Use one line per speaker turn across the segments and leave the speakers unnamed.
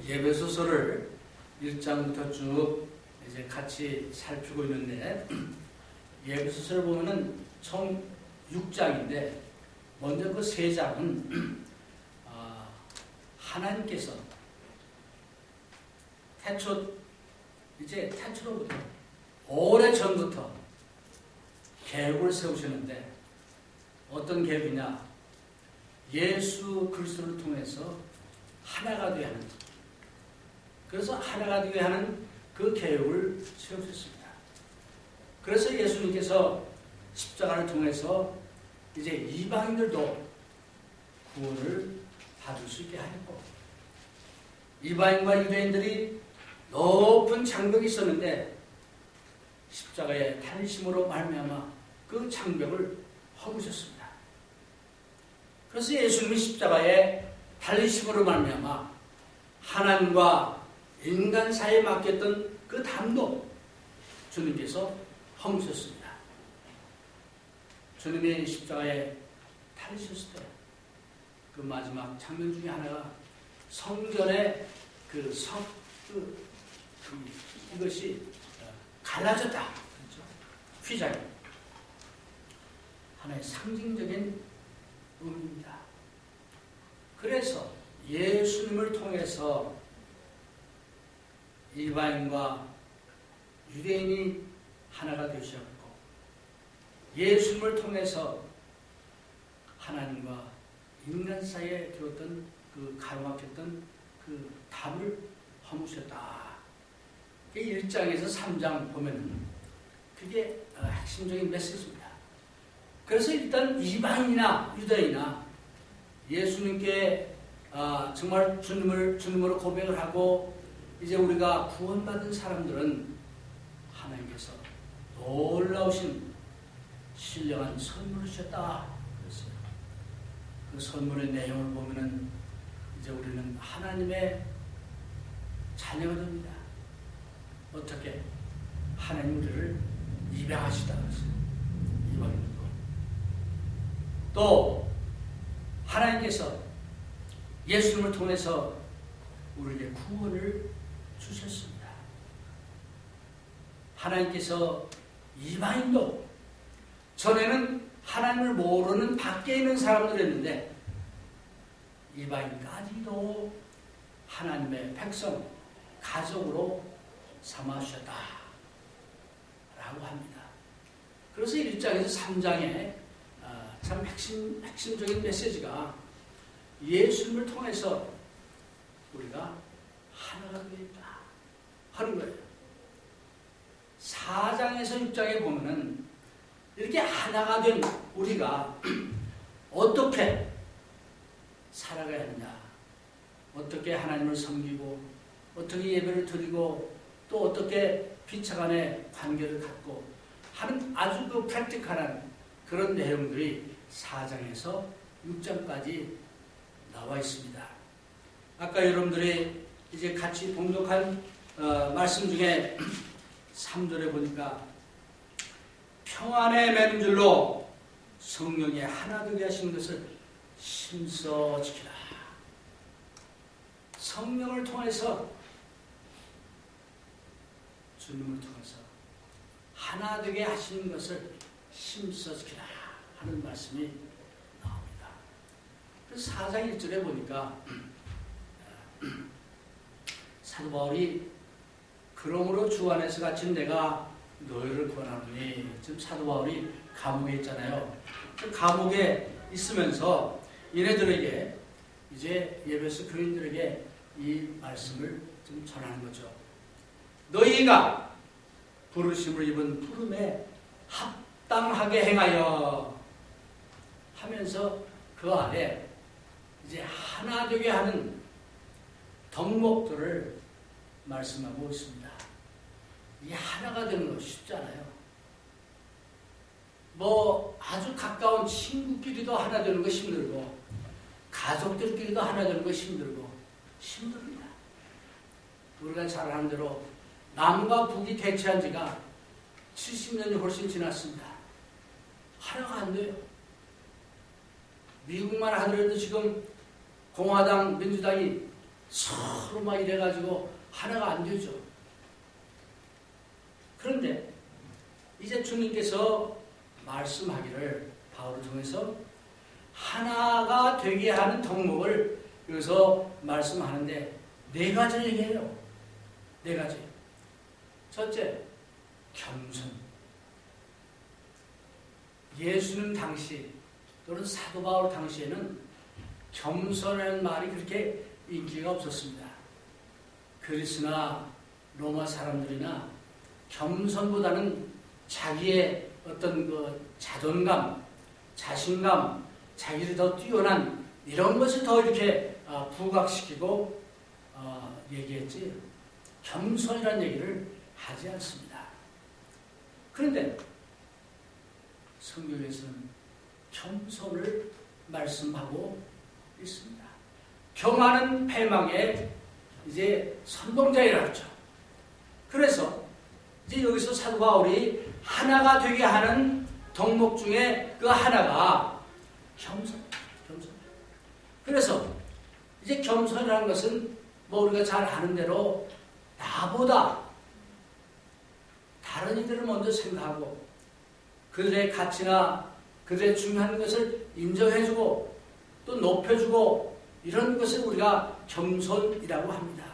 예배소서를 1장부터 쭉 이제 같이 살피고 있는데, 예배소서를 보면은 총 6장인데, 먼저 그 3장은 하나님께서 태초로부터 오래 전부터 계획을 세우셨는데, 어떤 계획이냐? 예수 그리스도를 통해서 하나가 되게 하는, 그래서 하나가 되게 하는 그 계획을 세우셨습니다. 그래서 예수님께서 십자가를 통해서 이제 이방인들도 구원을 받을 수 있게 하였고, 이방인과 유대인들이 높은 장벽이 있었는데 십자가의 탄심으로 말미암아 그 장벽을 허무셨습니다. 그래서 예수님이 십자가의 달리심으로 말미암아 하나님과 인간 사이에 맡겼던 그 담도 주님께서 허무셨습니다. 주님이 십자가에 달리셨을 때 그 마지막 장면 중에 하나가 성전의 이것이 갈라졌다. 그렇죠? 휘장이 하나의 상징적인 의미입니다. 그래서 예수님을 통해서 이방인과 유대인이 하나가 되셨고, 예수님을 통해서 하나님과 인간 사이에 들었던 그 가로막혔던 그 담을 허무셨다. 1장에서 3장 보면은 그게 핵심적인 메시지입니다. 그래서 일단 이방인이나 유대인이나 예수님께 정말 주님으로 고백을 하고 이제 우리가 구원받은 사람들은 하나님께서 놀라우신 신령한 선물을 주셨다. 그랬어요. 그 선물의 내용을 보면은 이제 우리는 하나님의 자녀가 됩니다. 어떻게? 하나님 우리를 입양하시다 그랬어요. 이방인들도. 또 하나님께서 예수님을 통해서 우리에게 구원을 주셨습니다. 하나님께서 이방인도, 전에는 하나님을 모르는 밖에 있는 사람들이었는데 이방인까지도 하나님의 백성, 가족으로 삼아주셨다 라고 합니다. 그래서 1장에서 3장에 참 핵심적인 메시지가 예수님을 통해서 우리가 하나가 되겠다 하는 거예요. 4장에서 6장에 보면은 이렇게 하나가 된 우리가 어떻게 살아가야 하느냐, 어떻게 하나님을 섬기고, 어떻게 예배를 드리고, 또 어떻게 피차 간의 관계를 갖고 하는 아주 그 프랙티컬한 그런 내용들이 4장에서 6장까지 나와 있습니다. 아까 여러분들이 이제 같이 봉독한 말씀 중에 3절에 보니까 평안에 매는 줄로 성령이 하나 되게 하시는 것을 힘써 지키라. 성령을 통해서, 주님을 통해서 하나 되게 하시는 것을 힘써 지키라 하는 말씀이 나옵니다. 그래서 4장 1절에 보니까 사도 바울이 그러므로 주 안에서 갇힌 내가 너희를 권하노니, 지금 사도 바울이 감옥에 있잖아요. 그 감옥에 있으면서 얘네들에게, 이제 예배소 교인들에게 이 말씀을 좀 전하는 거죠. 너희가 부르심을 입은 부름에 합당하게 행하여 하면서 그 아래 이제 하나 되게 하는 덕목들을 말씀하고 있습니다. 이 하나가 되는 거 쉽잖아요. 뭐 아주 가까운 친구끼리도 하나 되는 거 힘들고, 가족들끼리도 하나 되는 거 힘듭니다. 우리가 잘 아는 대로 남과 북이 대치한 지가 70년이 훨씬 지났습니다. 하나가 안 돼요. 미국만 하더라도 지금 공화당, 민주당이 서로 막 이래가지고 하나가 안 되죠. 그런데 이제 주님께서 말씀하기를 바울을 통해서 하나가 되게 하는 덕목을 여기서 말씀하는데 4가지를 얘기해요. 4가지. 첫째, 겸손. 예수님 당시 또는 사도 바울 당시에는 겸손이라는 말이 그렇게 인기가 없었습니다. 그리스나 로마 사람들이나 겸손보다는 자기의 어떤 그 자존감, 자신감, 자기를 더 뛰어난 이런 것을 더 이렇게 부각시키고 얘기했지 겸손이라는 얘기를 하지 않습니다. 그런데 성경에서는 겸손을 말씀하고 있습니다. 경하는 패망의 이제 선봉자이라 그러죠. 그래서 이제 여기서 사도 바울이 하나가 되게 하는 덕목 중에 그 하나가 겸손. 그래서 이제 겸손이라는 것은 뭐 우리가 잘 아는 대로 나보다 다른 이들을 먼저 생각하고 그들의 가치나 그들의 중요한 것을 인정해주고 또 높여주고 이런 것을 우리가 겸손이라고 합니다.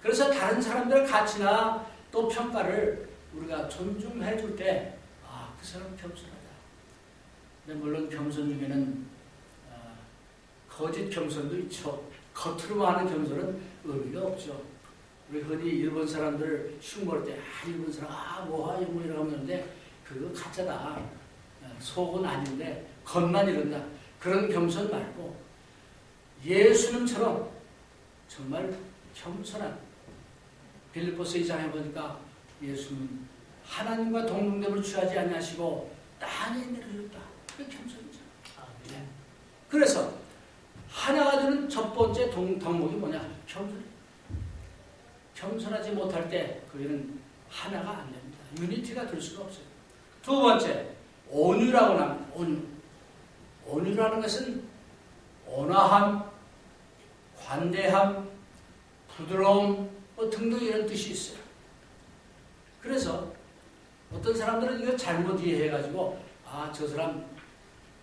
그래서 다른 사람들의 가치나 또 평가를 우리가 존중해 줄 때 그 사람은 겸손하다. 근데 물론 겸손 중에는 거짓 겸손도 있죠. 겉으로만 하는 겸손은 의미가 없죠. 우리 흔히 일본 사람들 흉볼 때 일본 사람 뭐하 뭐 이러고 하는데 그거 가짜다. 속은 아닌데 겉만 이런다. 그런 겸손 말고 예수님처럼 정말 겸손한 빌립보서 2장에 보니까 예수님 하나님과 동등됨을 취하지 아니하시고 땅에 내려졌다. 그게 겸손이죠. 네. 그래서 하나가 되는 첫 번째 덕목이 뭐냐? 겸손. 겸손하지 못할 때 그게는 하나가 안 됩니다. 유니티가 될 수가 없어요. 두 번째, 온유라고 합니다. 온유. 온유라는 것은 온화함, 관대함, 부드러움 뭐 등등 이런 뜻이 있어요. 그래서 어떤 사람들은 이거 잘못 이해해가지고 저 사람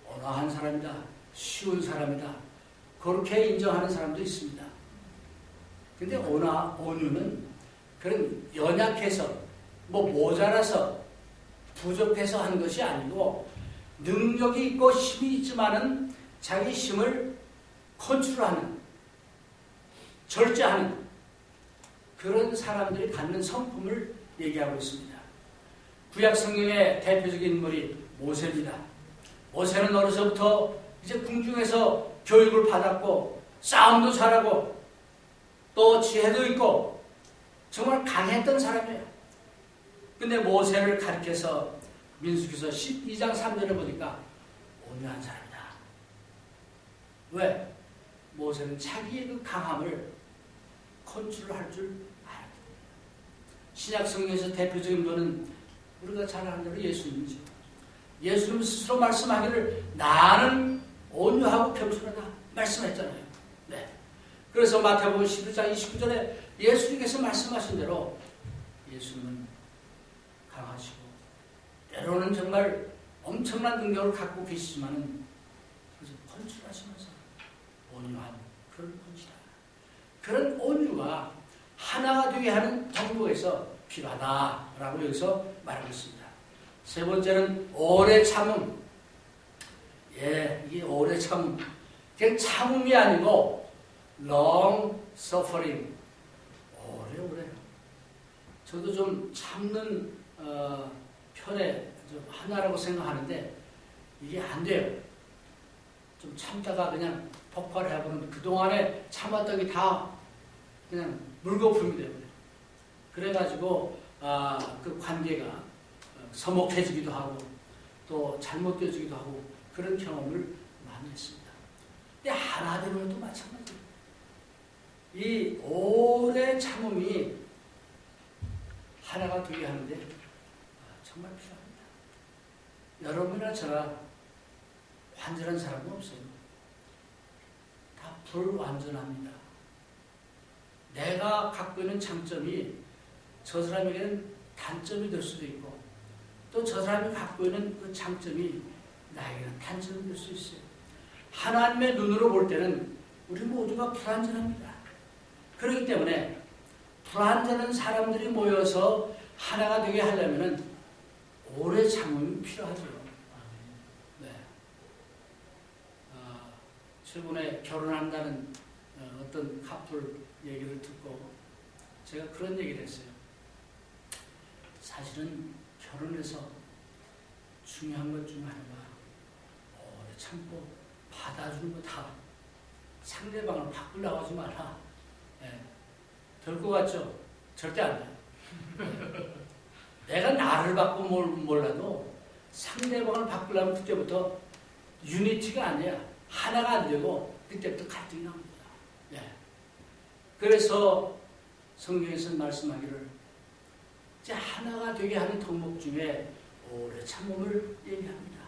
온화한 사람이다. 쉬운 사람이다. 그렇게 인정하는 사람도 있습니다. 근데 온유는 그런 연약해서 뭐 모자라서 부족해서 한 것이 아니고 능력이 있고 힘이 있지만은 자기 힘을 컨트롤하는 절제하는 그런 사람들이 갖는 성품을 얘기하고 있습니다. 구약 성경의 대표적인 인물이 모세입니다. 모세는 어려서부터 이제 궁중에서 교육을 받았고 싸움도 잘하고 또 지혜도 있고 정말 강했던 사람이에요. 근데 모세를 가르쳐서 민수기서 12장 3절에 보니까 온유한 사람이다. 왜? 모세는 자기의 그 강함을 컨트롤할 줄 알았다. 신약 성경에서 대표적인 분은 우리가 잘 아는 대로 예수님이죠. 예수님 스스로 말씀하기를 나는 온유하고 겸손하다 말씀했잖아요. 네. 그래서 마태복음 11장 29절에 예수님께서 말씀하신 대로 예수님은 강하시고 때로는 정말 엄청난 능력을 갖고 계시지만은 그래서 컨트롤하시면서 온유한 그런 분이다. 그런 온유가 하나가 되게 하는 덕목에서 필요하다라고 여기서 말하고 있습니다. 세 번째는 오래 참음. 이게 오래 참음. 그냥 참음이 아니고 long suffering. 오래. 저도 좀 참는 편에 좀 하나라고 생각하는데 이게 안 돼요. 좀 참다가 그냥 폭발해버리면 그동안에 참았던 게 다 그냥 물거품이 되거든요. 그래가지고 그 관계가 서먹해지기도 하고 또 잘못되어지기도 하고 그런 경험을 많이 했습니다. 근데 하나 되면 또 마찬가지예요. 이 오래 참음이 하나가 되게 하는데 정말 필요합니다. 여러분이나 저나 완전한 사람은 없어요. 다 불완전합니다. 내가 갖고 있는 장점이 저 사람에게는 단점이 될 수도 있고 또 저 사람이 갖고 있는 그 장점이 나에게는 단점이 될 수 있어요. 하나님의 눈으로 볼 때는 우리 모두가 불완전합니다. 그렇기 때문에 불완전한 사람들이 모여서 하나가 되게 하려면 오래 참음이 필요하죠. 네. 최근에 결혼한다는 어떤 커플 얘기를 듣고 제가 그런 얘기를 했어요. 사실은 결혼해서 중요한 것 중 하나가 오래 참고 받아주는 거 다 상대방을 바꾸려고 하지 마라. 네. 될 것 같죠? 절대 안 돼요. 내가 나를 바꾸고 몰라도 상대방을 바꾸려면 그때부터 유니티가 아니야. 하나가 안 되고 그때부터 갈등이 나옵니다. 네. 그래서 성경에서 말씀하기를 이제 하나가 되게 하는 덕목 중에 오래 참음을 얘기합니다.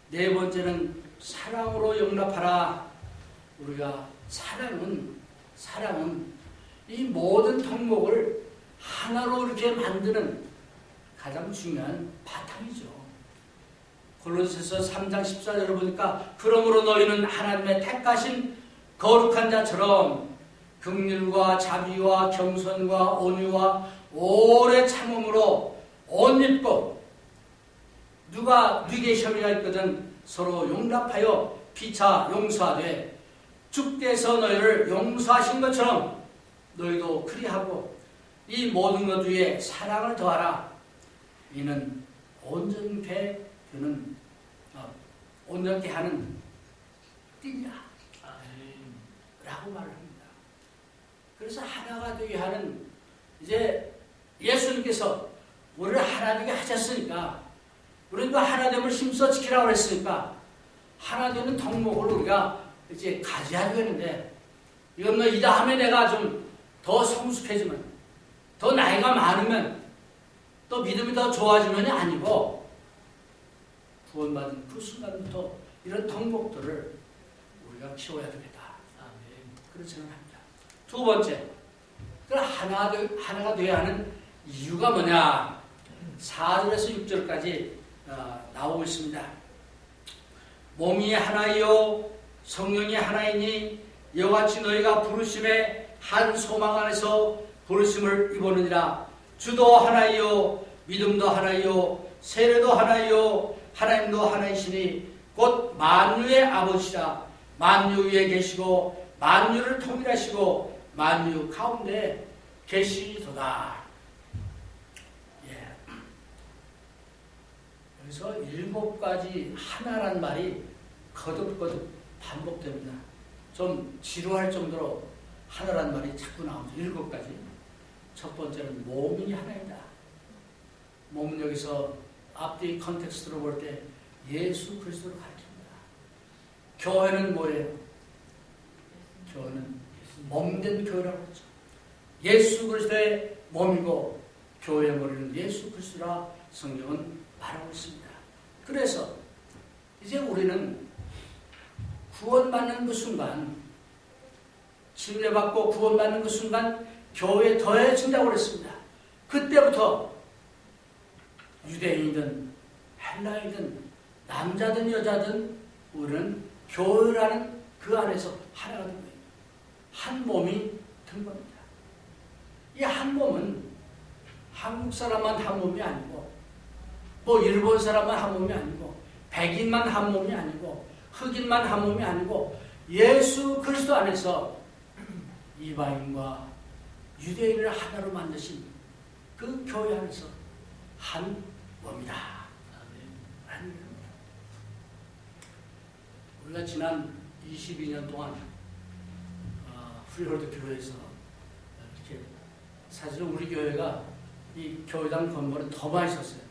네 번째는 사랑으로 용납하라. 우리가 사랑은 이 모든 덕목을 하나로 이렇게 만드는 가장 중요한 바탕이죠. 골로새서 3장 14절을 보니까 그러므로 너희는 하나님의 택하신 거룩한 자처럼 긍휼과 자비와 겸손과 온유와 오래 참음으로 옷 입고 누가 네게 혐의가 있거든 서로 용납하여 피차 용서하되 주께서 너희를 용서하신 것처럼 너희도 그리하고 이 모든 것 위에 사랑을 더하라. 이는 온전케 하는 띠라 라고 말을 합니다. 그래서 하나가 되게 하는 이제 예수님께서 우리를 하나 되게 하셨으니까 우리가 하나됨을 힘써 지키라고 했으니까 하나되는 덕목을 우리가 이제 가져야 되는데 이건 이 다음에 내가 좀 더 성숙해지면 더 나이가 많으면 또 믿음이 더 좋아지면이 아니고 구원받은 그 순간부터 이런 덕목들을 우리가 키워야 됩니다. 그런 생각합니다. 두 번째, 하나가 되어야 하는 이유가 뭐냐? 4절에서 6절까지 나오고 있습니다. 몸이 하나이요 성령이 하나이니 이와같이 너희가 부르심에 한 소망 안에서 부르심을 입었느니라. 주도 하나이요 믿음도 하나이요 세례도 하나이요 하나님도 하나이시니 곧 만유의 아버지라. 만유 위에 계시고 만유를 통일하시고 만유 가운데 계시도다. 그래서 7가지 하나란 말이 거듭거듭 반복됩니다. 좀 지루할 정도로 하나란 말이 자꾸 나오죠. 7가지. 첫 번째는 몸이 하나이다. 몸은 여기서 앞뒤 컨텍스트로 볼 때 예수 그리스도를 가리킵니다. 교회는 뭐예요? 교회는 몸된 교회라고 그러죠. 예수 그리스도의 몸이고 교회의 머리는 예수 그리스도라 성경은 말하고 있습니다. 그래서 이제 우리는 구원받는 그 순간, 침례받고 구원받는 그 순간 교회에 더해진다고 그랬습니다. 그때부터 유대인이든 헬라이든 남자든 여자든 우리는 교회라는 그 안에서 하나가 된 거예요. 한 몸이 된 겁니다. 이 한 몸은 한국 사람만 한 몸이 아니고 일본 사람만 한 몸이 아니고 백인만 한 몸이 아니고 흑인만 한 몸이 아니고 예수 그리스도 안에서 이방인과 유대인을 하나로 만드신 그 교회 안에서 한 몸이다. 우리가 지난 22년 동안 프리홀드 교회에서 이렇게 사실은 우리 교회가 이 교회당 건물은 더 많이 썼어요.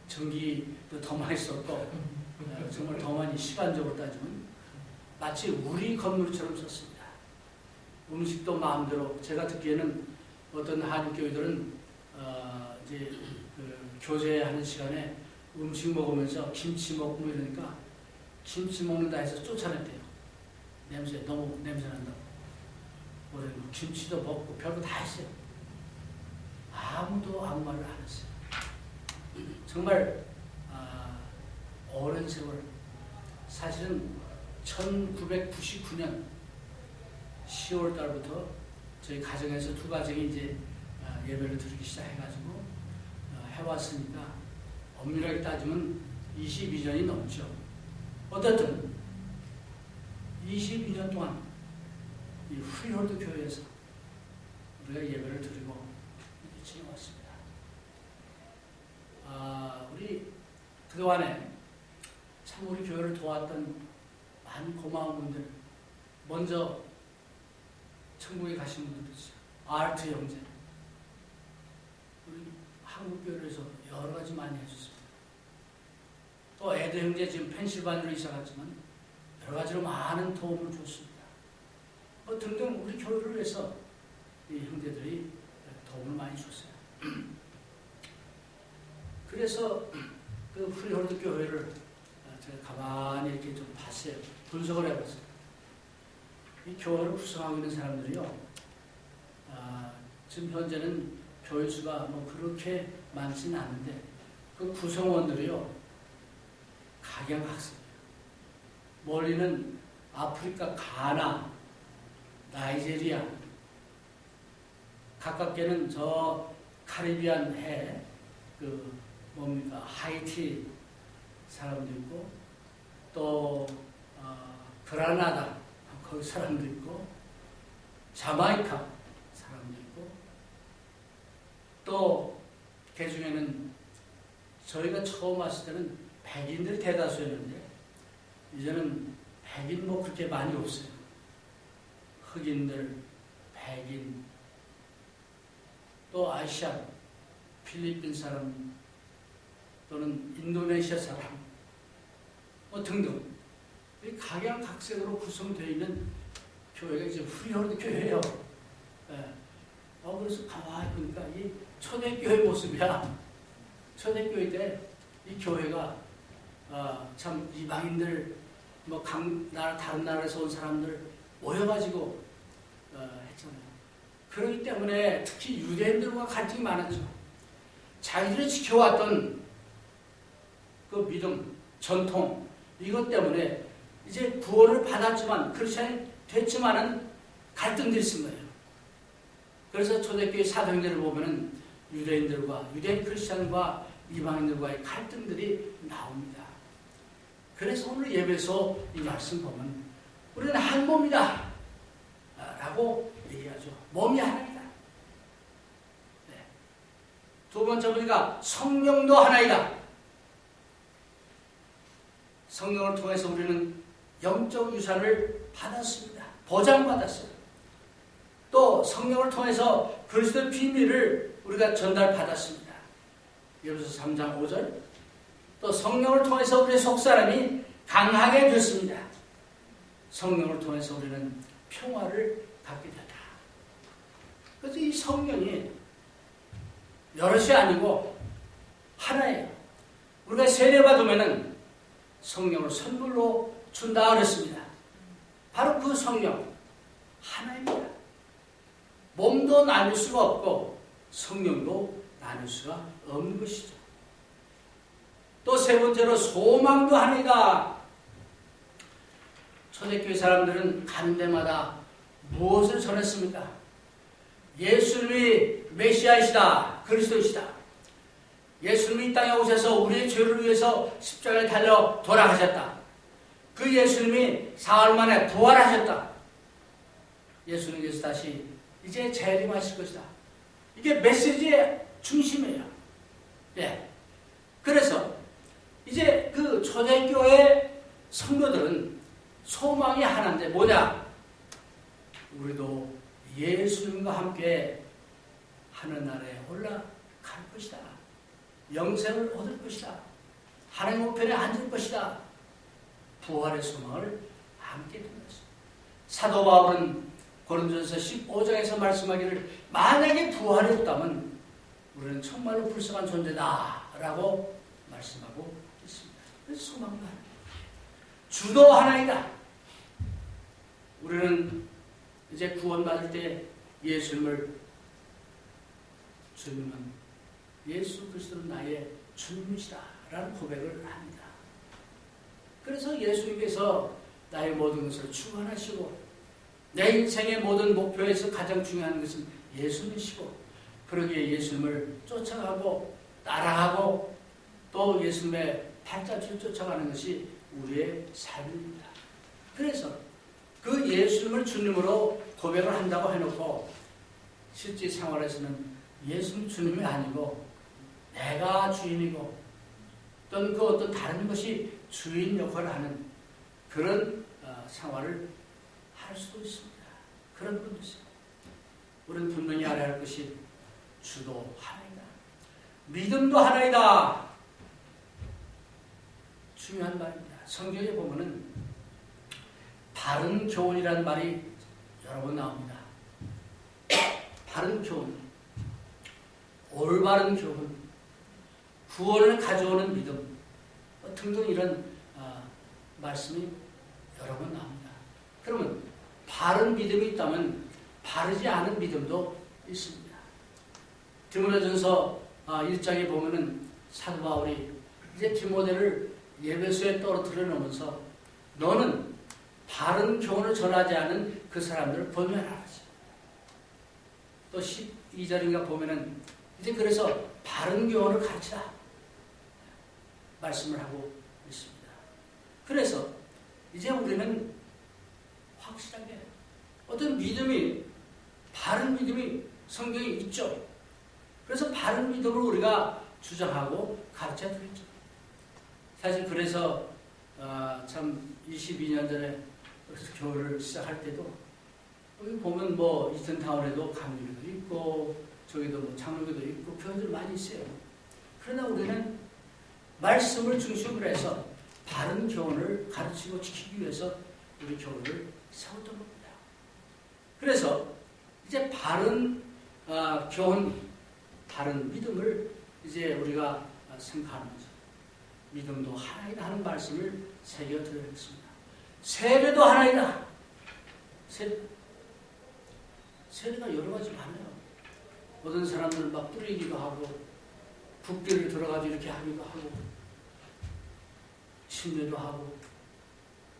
전기도 더 많이 썼고 정말 더 많이 시간적으로 따지면 마치 우리 건물처럼 썼습니다. 음식도 마음대로 제가 듣기에는 어떤 한인교회들은 이제 교제하는 시간에 음식 먹으면서 김치 먹고 이러니까 김치 먹는다 해서 쫓아냈대요. 너무 냄새 난다고. 우리는 김치도 먹고 별거 다 했어요. 아무도 아무 말을 안 했어요. 정말 오랜 세월, 사실은 1999년 10월 달부터 저희 가정에서 두 가정이 이제 예배를 드리기 시작해가지고 해왔으니까 엄밀하게 따지면 22년이 넘죠. 어쨌든 22년 동안 이 프리홀드 교회에서 우리가 예배를 드리고 이렇게 지내왔습니다. 우리 그동안에 참 우리 교회를 도왔던 많은 고마운 분들, 먼저 천국에 가신 분들 있어요. 아르트 형제, 우리 한국교회에서 여러 가지 많이 해줬습니다. 또 에드 형제 지금 펜실바니아로 이사 갔지만 여러 가지로 많은 도움을 줬습니다. 등등 우리 교회를 위해서 이 형제들이 도움을 많이 줬어요. 그래서 그 프리홀드 교회를 제가 가만히 이렇게 좀 봤어요. 분석을 해봤어요. 이 교회를 구성하고 있는 사람들이요, 지금 현재는 교회 수가 뭐 그렇게 많지는 않은데 그 구성원들이요, 각양각색이에요. 멀리는 아프리카 가나, 나이제리아, 가깝게는 저 카리비안 해, 하이티 사람도 있고, 또 그라나다 거기 사람도 있고, 자마이카 사람도 있고, 또 그 중에는 저희가 처음 왔을 때는 백인들이 대다수였는데 이제는 백인 뭐 그렇게 많이 없어요. 흑인들, 백인, 또 아시아, 필리핀 사람, 또는 인도네시아 사람, 뭐 등등 각양각색으로 구성되어 있는 교회가 이제 프리홀드 교회예요. 네. 그래서 가만히 보니까 이 초대교회 모습이야. 초대교회 때 이 교회가 참 이방인들, 뭐 다른 나라에서 온 사람들 모여가지고 했잖아요. 그렇기 때문에 특히 유대인들과 갈등이 많았죠. 자기들이 지켜왔던 그 믿음, 전통, 이것 때문에 이제 구원을 받았지만, 크리스천이 됐지만은 갈등들이 있은 거예요. 그래서 초대교회 사도행전을 보면은 유대인 크리스천과 이방인들과의 갈등들이 나옵니다. 그래서 오늘 예배에서 이 말씀 보면 우리는 한 몸이다 라고 얘기하죠. 몸이 하나이다. 네. 두 번째 보니까 성령도 하나이다. 성령을 통해서 우리는 영적 유산을 받았습니다. 보장받았어요. 또 성령을 통해서 그리스도의 비밀을 우리가 전달받았습니다. 에베소서 3장 5절. 또 성령을 통해서 우리의 속사람이 강하게 됐습니다. 성령을 통해서 우리는 평화를 갖게 된다. 그래서 이 성령이 여럿이 아니고 하나예요. 우리가 세례받으면은 성령을 선물로 준다 그랬습니다. 바로 그 성령 하나입니다. 몸도 나눌 수가 없고 성령도 나눌 수가 없는 것이죠. 또 세 번째로 소망도 하나이다. 초대교회 사람들은 가는 데마다 무엇을 전했습니까? 예수님이 메시아이시다, 그리스도이시다. 예수님이 이 땅에 오셔서 우리의 죄를 위해서 십자가에 달려 돌아가셨다. 그 예수님이 사흘 만에 부활하셨다. 예수님께서 다시 이제 재림하실 것이다. 이게 메시지의 중심이에요. 예. 그래서 이제 그 초대교회 성도들은 소망이 하나인데 뭐냐? 우리도 예수님과 함께 하늘나라에 올라갈 것이다. 영생을 얻을 것이다. 하나님 우편에 앉을 것이다. 부활의 소망을 함께 든 것입니다. 사도 바울은 고린도전서 15장에서 말씀하기를 만약에 부활이 없다면 우리는 정말로 불쌍한 존재다 라고 말씀하고 있습니다. 그래서 소망도 하나입니다. 주도 하나이다. 우리는 이제 구원받을 때 예수님은 예수 그리스도는 나의 주님이시다라는 고백을 합니다. 그래서 예수님께서 나의 모든 것을 충만하시고 내 인생의 모든 목표에서 가장 중요한 것은 예수님이시고 그러기에 예수님을 쫓아가고 따라가고 또 예수님의 발자취를 쫓아가는 것이 우리의 삶입니다. 그래서 그 예수님을 주님으로 고백을 한다고 해놓고 실제 생활에서는 예수님 주님이 아니고 내가 주인이고 또는 그 어떤 다른 것이 주인 역할을 하는 그런 생활을 할 수도 있습니다. 그런 분도 있어요. 우리는 분명히 알아야 할 것이 주도 하나이다. 믿음도 하나이다. 중요한 말입니다. 성경에 보면은 바른 교훈이라는 말이 여러 번 나옵니다. 바른 교훈, 올바른 교훈, 구원을 가져오는 믿음 등등 이런 말씀이 여러 번 나옵니다. 그러면 바른 믿음이 있다면 바르지 않은 믿음도 있습니다. 디모데전서 1장에 보면은 사도 바울이 이제 디모데를 예배소에 떨어뜨려 놓으면서 너는 바른 교훈을 전하지 않은 그 사람들을 분별하라. 또 12절인가 보면은 이제 그래서 바른 교훈을 가르치라 말씀을 하고 있습니다. 그래서 이제 우리는 확실하게 어떤 믿음이 바른 믿음이 성경에 있죠. 그래서 바른 믿음을 우리가 주장하고 가르쳐야 되겠죠. 사실 그래서 참 22년 전에 교회를 시작할 때도 여기 보면 뭐 이튼타운에도 강림교도 있고 저기도 뭐 장로교도 있고 교회들 많이 있어요. 그러나 우리는 말씀을 중심으로 해서 바른 교훈을 가르치고 지키기 위해서 우리 교회를 세웠던 겁니다. 그래서 이제 바른 교훈, 바른 믿음을 이제 우리가 생각하면서 믿음도 하나이다 하는 말씀을 새겨드리겠습니다. 세례도 하나이다. 세례가 여러 가지 많아요. 어떤 사람들은 막 뿌리기도 하고 붓기를 들어가지고 이렇게 하기도 하고 침례도 하고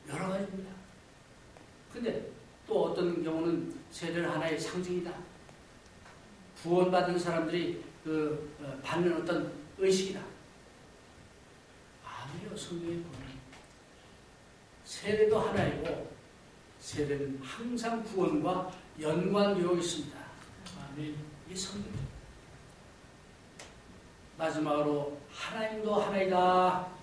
여러 가지입니다. 근데 또 어떤 경우는 세례는 하나의 상징이다. 구원받은 사람들이 받는 어떤 의식이다. 아니요. 성경에 보면 세례도 하나이고 세례는 항상 구원과 연관되어 있습니다. 아멘. 이게 성경입니다. 마지막으로 하나님도 하나이다.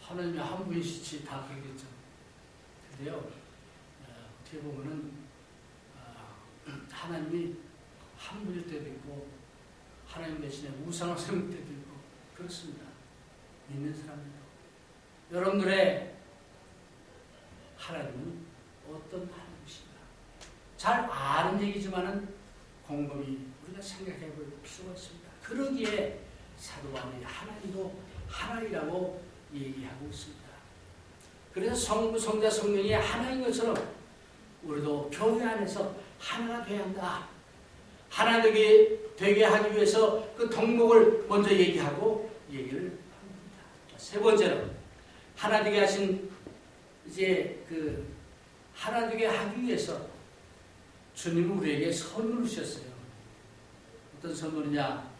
하나님이 한 분이시지 다 그러겠죠. 근데요, 어떻게 보면은 하나님이 한 분일 때도 있고 하나님 대신에 우상을 세울 때도 있고 그렇습니다. 믿는 사람들도. 여러분들의 하나님은 어떤 하나님이신가? 잘 아는 얘기지만은 곰곰이 우리가 생각해 볼 필요가 있습니다. 그러기에 사도 바울이 하나님도 하나이라고 얘기하고 있습니다. 그래서 성부, 성자, 성령이 하나인 것처럼 우리도 교회 안에서 하나가 되어야 한다. 하나 되게 하기 위해서 그 덕목을 먼저 얘기하고 얘기를 합니다. 세 번째로 하나 되게 하신 이제 그 하나 되게 하기 위해서 주님은 우리에게 선물을 주셨어요. 어떤 선물이냐?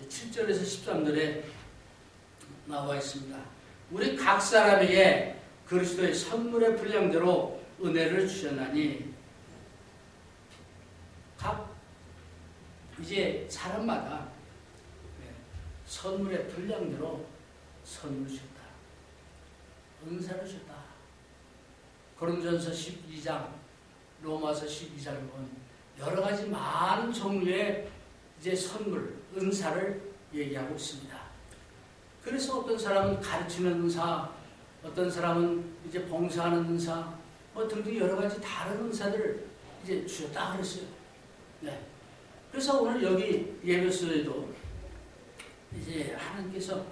7절에서 13절에 나와 있습니다. 우리 각 사람에게 그리스도의 선물의 분량대로 은혜를 주셨나니 각 이제 사람마다 선물의 분량대로 선물을 주셨다. 은사를 주셨다. 고린도전서 12장, 로마서 12장을 보면 여러 가지 많은 종류의 이제 선물, 은사를 얘기하고 있습니다. 그래서 어떤 사람은 가르치는 은사, 어떤 사람은 이제 봉사하는 은사, 뭐 등등 여러 가지 다른 은사들을 이제 주셨다 그랬어요. 네. 그래서 오늘 여기 예배소에도 이제 하나님께서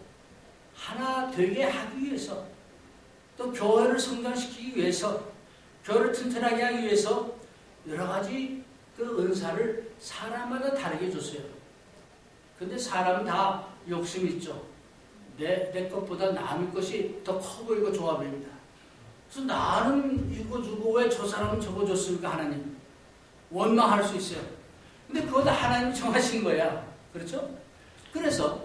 하나 되게 하기 위해서 또 교회를 성장시키기 위해서 교회를 튼튼하게 하기 위해서 여러 가지 그 은사를 사람마다 다르게 줬어요. 근데 사람은 다 욕심이 있죠. 내 것보다 남의 것이 더 커 보이고 좋아 보입니다. 그래서 나는 이거 주고 왜 저 사람은 저거 줬습니까? 하나님. 원망할 수 있어요. 근데 그것도 하나님이 정하신 거야. 그렇죠? 그래서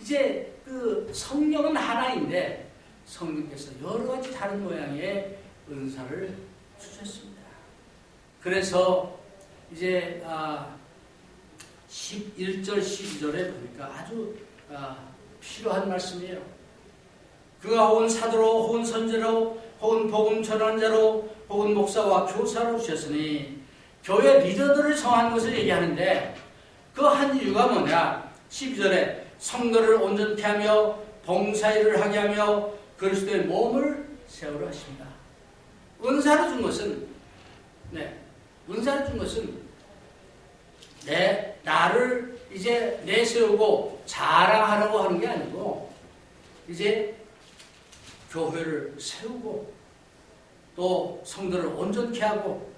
이제 그 성령은 하나인데 성령께서 여러 가지 다른 모양의 은사를 주셨습니다. 그래서 이제 11절, 12절에 보니까 아주 필요한 말씀이에요. 그가 혹은 사도로, 혹은 선지자로, 혹은 복음 전환자로, 혹은 목사와 교사로 주셨으니 교회 리더들을 정한 것을 얘기하는데 그 한 이유가 뭐냐? 12절에 성도를 온전케 하며 봉사일을 하게 하며 그리스도의 몸을 세우려 하십니다. 은사를 준 것은 은사를 준 것은 나를 이제 내세우고 자랑하려고 하는 게 아니고 이제 교회를 세우고 또 성도를 온전케 하고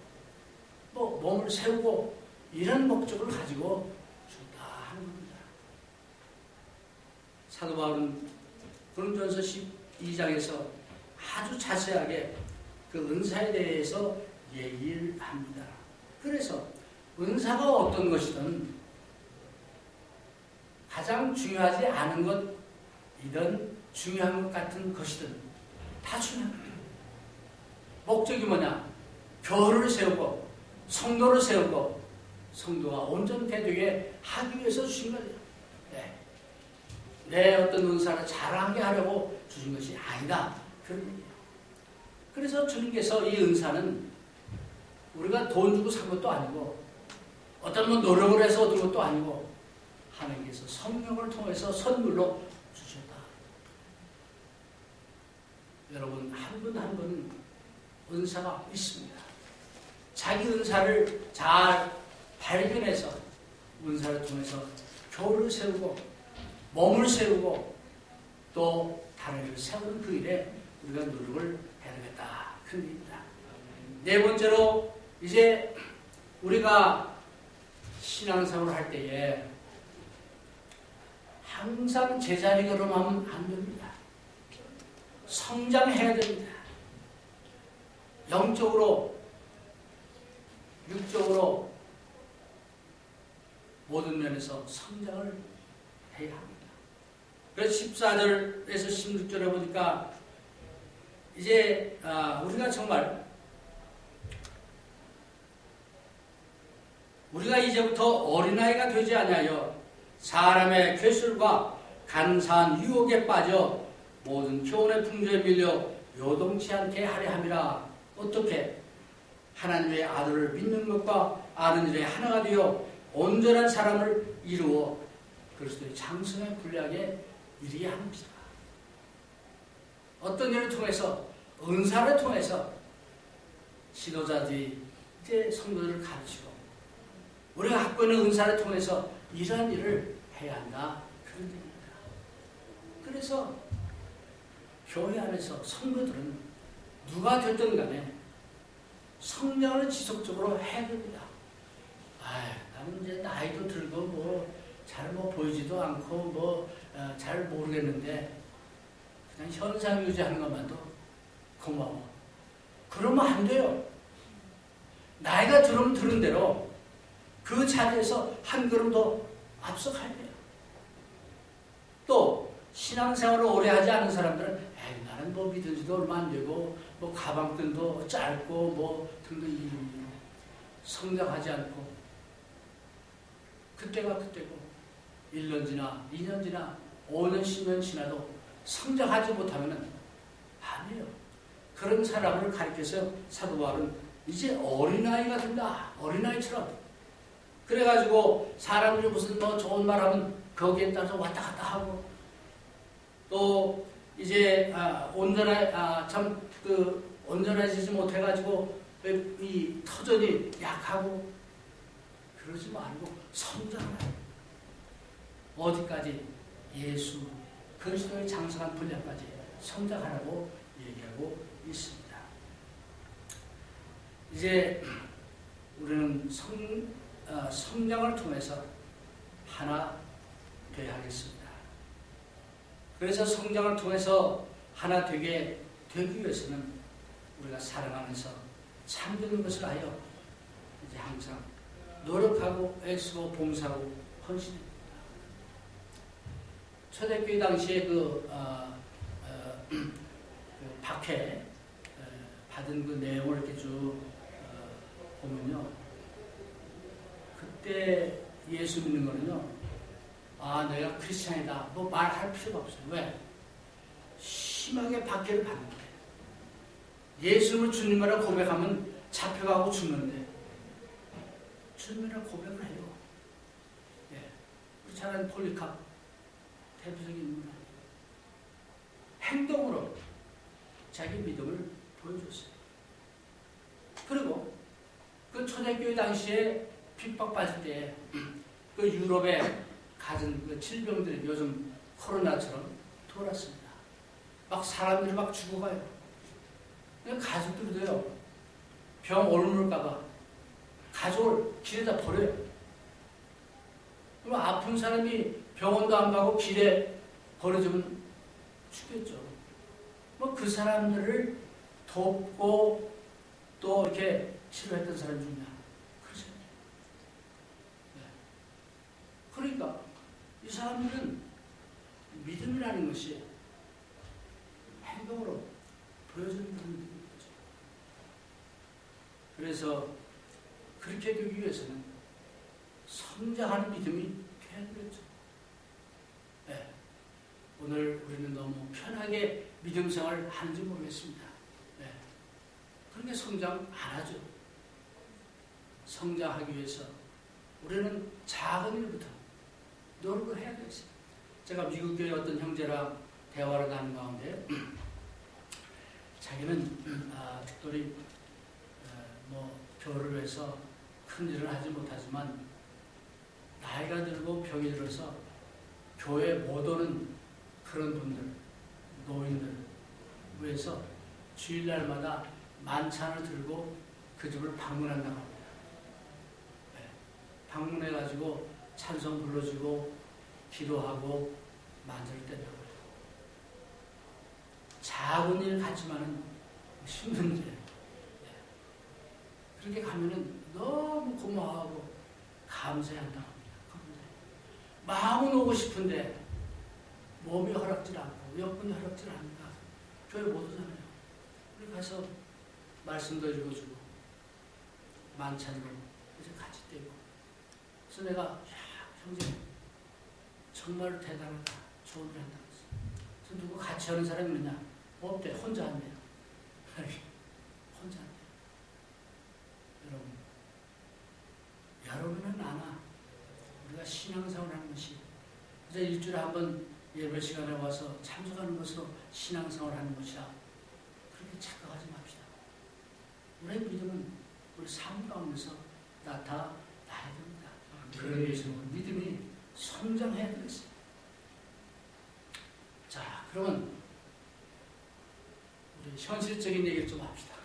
뭐 몸을 세우고 이런 목적을 가지고 준다 하는 겁니다. 사도 바울은 고린도전서 12장에서 아주 자세하게 그 은사에 대해서 얘기를 합니다. 그래서 은사가 어떤 것이든 가장 중요하지 않은 것이든 중요한 것 같은 것이든 다 중요합니다. 목적이 뭐냐? 교회를 세우고 성도를 세우고 성도가 온전케 되게 하기 위해서 주신 거예요. 내 어떤 은사를 자랑하게 하려고 주신 것이 아니다. 그런 얘기예요. 그래서 주님께서 이 은사는 우리가 돈 주고 산 것도 아니고 어떤 뭐 노력을 해서 얻은 것도 아니고 하나님께서 성령을 통해서 선물로 주셨다. 여러분 한 분 한 분 은사가 있습니다. 자기 은사를 잘 발견해서 은사를 통해서 교회를 세우고 몸을 세우고 또 다른 일을 세우는 그 일에 우리가 노력을 해야 되겠다. 그런 얘기입니다. 네 번째로 이제 우리가 신앙생활을 할 때에 항상 제자리 걸음하면 안 됩니다. 성장해야 됩니다. 영적으로, 육적으로 모든 면에서 성장을 해야 합니다. 그래서 14절에서 16절에 보니까 이제 우리가 정말 우리가 이제부터 어린아이가 되지 아니하여 사람의 괴술과 간사한 유혹에 빠져 모든 교훈의 풍조에 밀려 요동치 않게 하려 함이라. 어떻게? 하나님의 아들을 믿는 것과 아는 일에 하나가 되어 온전한 사람을 이루어 그리스도의 장성에 분리하게 이르게 합니다. 어떤 일을 통해서 은사를 통해서 지도자들이 이제 성도들을 가르치고 우리가 갖고 있는 은사를 통해서 이러한 일을 해야 한다. 그런 얘기입니다. 그래서 교회 안에서 성도들은 누가 됐든 간에 성장을 지속적으로 해야 됩니다. 나는 이제 나이도 들고 잘 보이지도 않고 잘 모르겠는데 그냥 현상 유지하는 것만도 고마워. 그러면 안 돼요. 나이가 들은 대로 그 자리에서 한 걸음 더 앞서가야 돼요. 또 신앙생활을 오래 하지 않은 사람들은 나는 믿은 지도 얼마 안 되고 가방끈도 짧고 등등 이런 성장하지 않고 그때가 그때고 1년 지나 2년 지나 5년 10년 지나도 성장하지 못하면 아니에요. 그런 사람을 가리켜서 사도 바울은 이제 어린아이가 된다. 어린아이처럼. 그래가지고 사람들이 무슨 좋은 말 하면 거기에 따라서 왔다 갔다 하고 또 이제 온전해지지 못해가지고 이 터전이 약하고 그러지 말고 성장하라. 어디까지? 예수 그리스도의 장성한 분량까지 성장하라고 얘기하고 있습니다. 이제 우리는 성장을 통해서 하나 되어야 하겠습니다. 그래서 성장을 통해서 하나 되기 위해서는 우리가 사랑하면서 참되는 것을 하여 이제 항상 노력하고 애쓰고 봉사하고 헌신합니다. 초대교회 당시에 그 박해 받은 그 내용을 이렇게 쭉 보면요, 그때 예수 믿는 거는요, 아 내가 크리스찬이다 뭐 말할 필요가 없어요. 왜? 심하게 박해를 받는 거예요. 예수님을 주님이라 고백하면 잡혀가고 죽는데 주님이라 고백을 해요. 예. 우리 잘 아는 폴리캅 대표적인 인물, 행동으로 자기 믿음을 보여줬어요. 그리고 그 초대교회 당시에 핍박받을 때 그 유럽에 가진 그 질병들이 요즘 코로나처럼 돌았습니다. 막 사람들이 막 죽어가요. 가족들도요, 병 옮을까봐 가족을 길에다 버려요. 그럼 아픈 사람이 병원도 안 가고 길에 버려주면 죽겠죠. 뭐 그 사람들을 돕고 또 이렇게 치료했던 사람 중이야. 그렇죠. 네. 그러니까 이 사람들은 믿음이라는 것이 행동으로 보여주는 그런 거죠. 그래서 그렇게 되기 위해서는 성장하는 믿음이 돼야 되겠죠. 네. 오늘 우리는 너무 편하게 믿음 생활을 하는지 모르겠습니다. 네. 그런데 성장 안 하죠. 성장하기 위해서 우리는 작은 일부터 노력을 해야 되겠어요. 제가 미국 교회 어떤 형제랑 대화를 나눈 가운데 자기는 특별히 뭐 교회를 해서 큰 일을 하지 못하지만 나이가 들고 병이 들어서 교회에 못 오는 그런 분들, 노인들 위해서 주일날마다 만찬을 들고 그 집을 방문한다고 합니다. 네. 방문해가지고 찬송 불러주고 기도하고 만찬을 뗀다고 해요. 작은 일 같지만은 힘든 일. 네. 그렇게 가면은 너무 고마워하고 감사해야 한다고 합니다. 마음은 오고 싶은데 몸이 허락질 않고 여건이 허락질 않으니까 교회 못 오잖아요. 그래서 가서 말씀도 읽어주고 만찬도 이제 같이 떼고. 그래서 내가 야 형제 정말 대단하다, 좋은 일 한다고 했어. 그래서 누구 같이 하는 사람이 있느냐? 없대. 혼자 한대요. 혼자 한대요. 여러분은 아마 우리가 신앙생활을 하는 것이 이제 일주일에 한 번 예배 시간에 와서 참석하는 것으로 신앙생활을 하는 것이라 그렇게 착각하지 맙시다. 우리의 믿음은 우리 삶 가운데서 나타나야 됩니다. 그러기 위해서 믿음이 성장해야 되겠어요. 자, 그러면 우리 현실적인 얘기를 좀 합시다.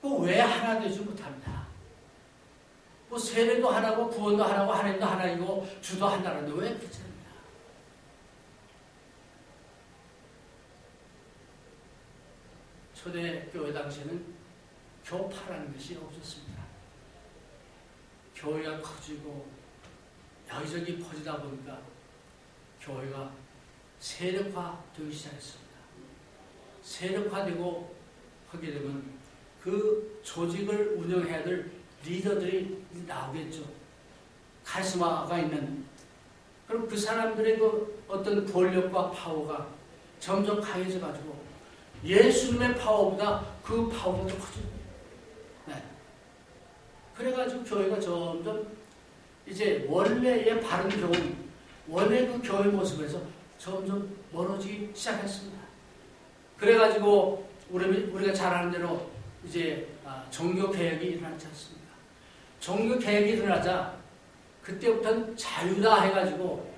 왜 하나 되지 못합니다? 뭐 세례도 하나고 구원도 하나고 하나님도 하나이고 주도 하나라는데 왜 그렇지 않냐? 초대교회 당시에는 교파라는 것이 없었습니다. 교회가 커지고 여기저기 퍼지다 보니까 교회가 세력화되기 시작했습니다. 세력화되고 하게 되면 그 조직을 운영해야 될 리더들이 나오겠죠. 카리스마가 있는. 그럼 그 사람들의 그 어떤 권력과 파워가 점점 강해져 가지고 예수님의 파워보다 그 파워가 더 커집니다. 네. 그래가지고 교회가 점점 이제 원래의 바른 교훈, 원래 그 교회 모습에서 점점 멀어지기 시작했습니다. 그래가지고 우리가 잘 아는 대로 이제 종교개혁이 일어나지 않습니까? 종교개혁이 일어나자 그때부터는 자유다 해가지고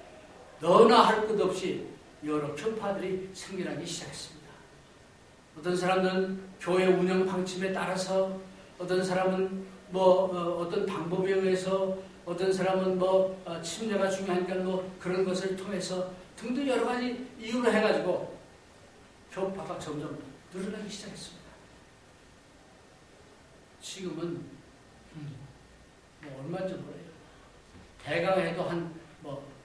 너나 할 것 없이 여러 교파들이 생겨나기 시작했습니다. 어떤 사람들은 교회 운영 방침에 따라서 어떤 사람은 어떤 방법에 의해서, 어떤 사람은 침례가 중요하니까 그런 것을 통해서 등등 여러 가지 이유로 해가지고 교파가 점점 늘어나기 시작했습니다. 지금은 얼마인지 몰라요. 대강해도 한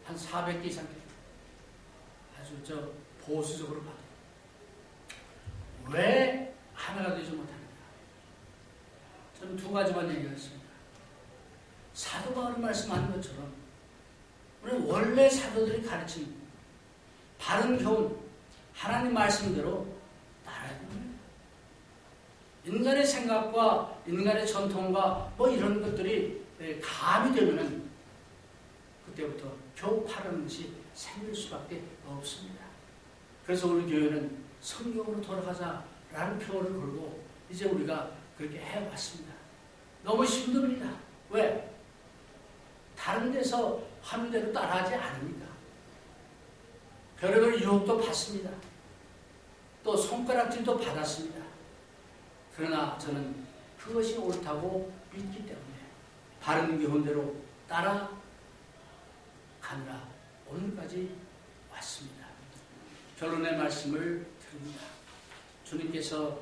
400개 이상 됩니다. 아주 보수적으로 봐도. 왜 하나가 되지 못하는가? 저는 두 가지만 얘기하겠습니다. 사도 바울이 말씀하는 것처럼 우리는 원래 사도들이 가르친 바른 교훈, 하나님 말씀대로 따라야 됩니다. 인간의 생각과 인간의 전통과 이런 것들이 가미되면은 그때부터 교파라는 것이 생길 수밖에 없습니다. 그래서 우리 교회는 성경으로 돌아가자라는 표어를 걸고 이제 우리가 그렇게 해왔습니다. 너무 힘듭니다. 왜? 다른 데서 하는 대로 따라하지 않습니다. 별의별 유혹도 받습니다. 또 손가락질도 받았습니다. 그러나 저는 그것이 옳다고 믿기 때문에 바른 교훈대로 따라가느라 오늘까지 왔습니다. 결론의 말씀을 드립니다. 주님께서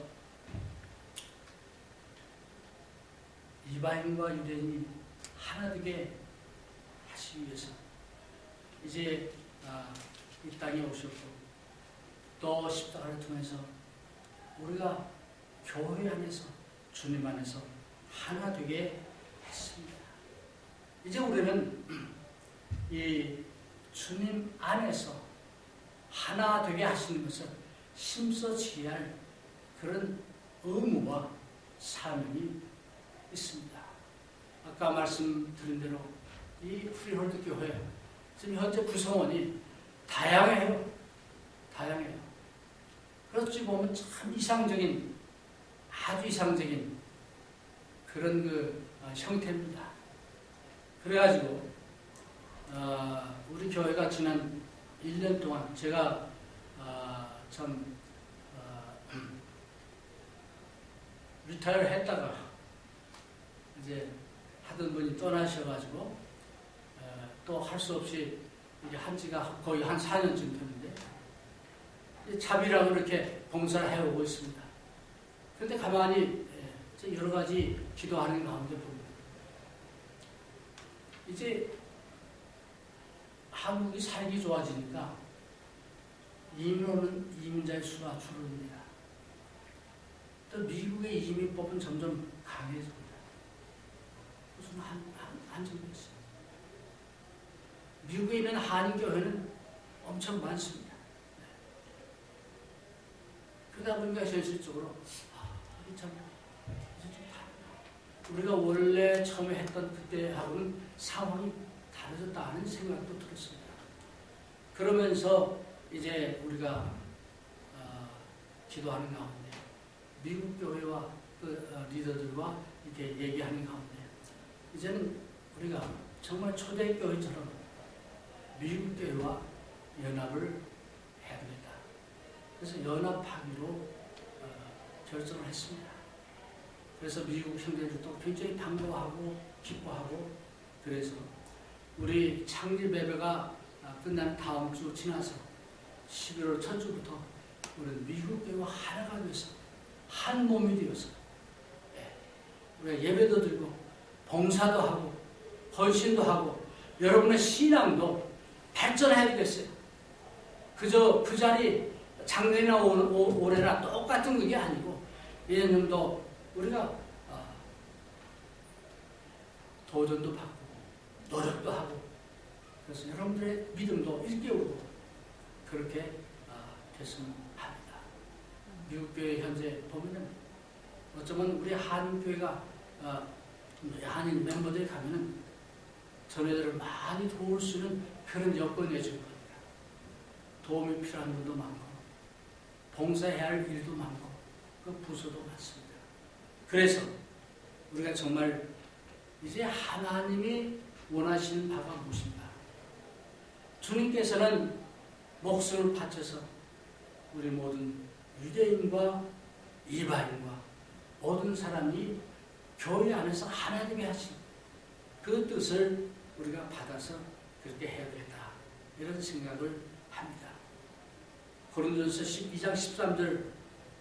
이방인과 유대인이 하나 되게 하시기 위해서 이제 이 땅에 오셨고 또 십자가를 통해서 우리가 교회 안에서 주님 안에서 하나 되게 했습니다. 이제 우리는 이 주님 안에서 하나 되게 하시는 것을 힘써 지휘할 그런 의무와 사명이 있습니다. 아까 말씀드린 대로 이 프리홀드 교회 지금 현재 구성원이 다양해요. 그렇지 보면 참 이상적인, 아주 이상적인 그런 형태입니다. 그래가지고 우리 교회가 지난 1년 동안 제가 리타이어를 했다가 이제 하던 분이 떠나셔가지고 또 할 수 없이 이제 한 지가 거의 한 4년쯤 됐는데 자비라고 이렇게 봉사를 해오고 있습니다. 그런데 가만히 여러 가지 기도하는 가운데 봅니다. 이제 한국이 살기 좋아지니까 이민 오는 이민자의 수가 줄어듭니다. 또 미국의 이민법은 점점 강해집니다. 무슨 한정도 있어요. 미국에 있는 한인교회는 엄청 많습니다. 그러다 보니까 현실적으로 이게 참 우리가 원래 처음에 했던 그때하고는 상황이 다르졌다는 생각도 들었습니다. 그러면서 이제 우리가 기도하는 가운데 미국 교회와 그 리더들과 이렇게 얘기하는 가운데 이제는 우리가 정말 초대교회처럼 미국 교회와 연합을 해야 되겠다. 그래서 연합하기로 결정을 했습니다. 그래서 미국 형제들도 굉장히 반가워하고 기뻐하고 그래서 우리 창립 예배가 끝난 다음 주 지나서 11월 첫 주부터 우리는 미국 교회와 하나가 되어서 한 몸이 되어서 우리가 예배도 드리고 봉사도 하고 헌신도 하고 여러분의 신앙도 발전해야 되겠어요. 그저 그 자리 작년이나 올해나 똑같은 그게 아니고 내년도 우리가 도전도 받고 노력도 하고 그래서 여러분들의 믿음도 일깨우고 그렇게 됐으면 합니다. 미국 교회 현재 보면은 어쩌면 우리 한인교회가 한인 멤버들이 가면은 전회들을 많이 도울 수 있는 그런 여건이 해줄 겁니다. 도움이 필요한 분도 많고 봉사해야 할 일도 많고 그 부서도 많습니다. 그래서 우리가 정말 이제 하나님이 원하시는 바가 무엇인가? 주님께서는 목숨을 바쳐서 우리 모든 유대인과 이방인과 모든 사람이 교회 안에서 하나 되게 하신 그 뜻을 우리가 받아서 그렇게 해야 되겠다. 이런 생각을 합니다. 고린도전서 12장 13절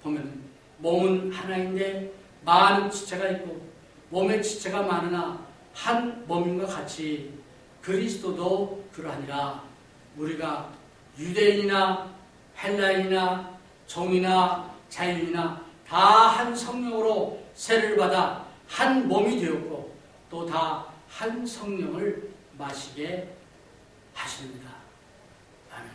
보면 몸은 하나인데 많은 지체가 있고 몸에 지체가 많으나 한 몸인과 같이 그리스도도 그러하니라. 우리가 유대인이나 헬라인이나 종이나 자유인이나 다 한 성령으로 세례를 받아 한 몸이 되었고 또 다 한 성령을 마시게 하십니다. 라는